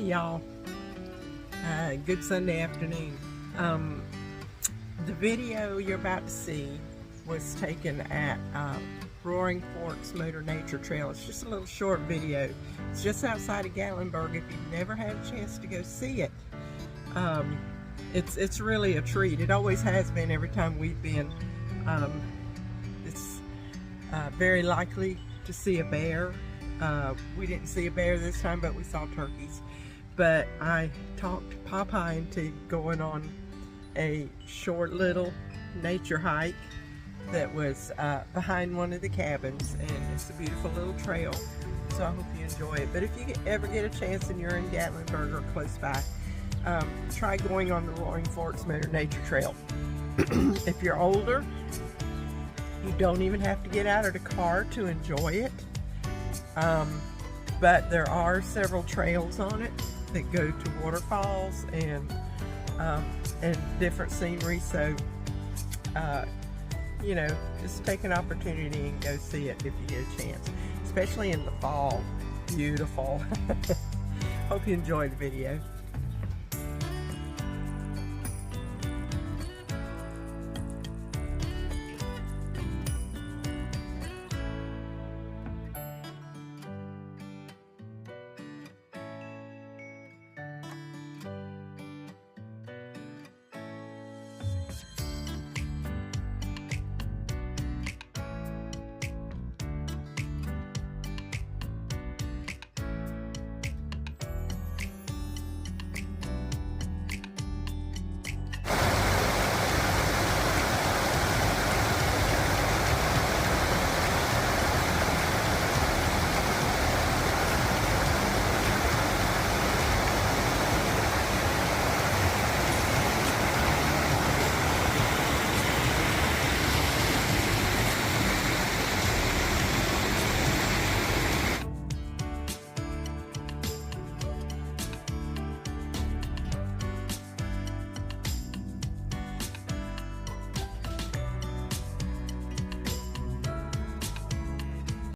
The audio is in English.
y'all. Good Sunday afternoon. The video you're about to see was taken at Roaring Forks Motor Nature Trail. It's just a little short video. It's just outside of Gatlinburg. If you've never had a chance to go see it, it's really a treat. It always has been every time we've been. It's very likely to see a bear. We didn't see a bear this time, but we saw turkeys. But I talked Popeye into going on a short little nature hike that was behind one of the cabins, and it's a beautiful little trail, so I hope you enjoy it. But if you ever get a chance and you're in Gatlinburg or close by, try going on the Roaring Forks Motor Nature Trail. If you're older, you don't even have to get out of the car to enjoy it, but there are several trails on it that go to waterfalls and different scenery, so you know, just take an opportunity and go see it if you get a chance, especially in the fall. Beautiful. Hope you enjoyed the video.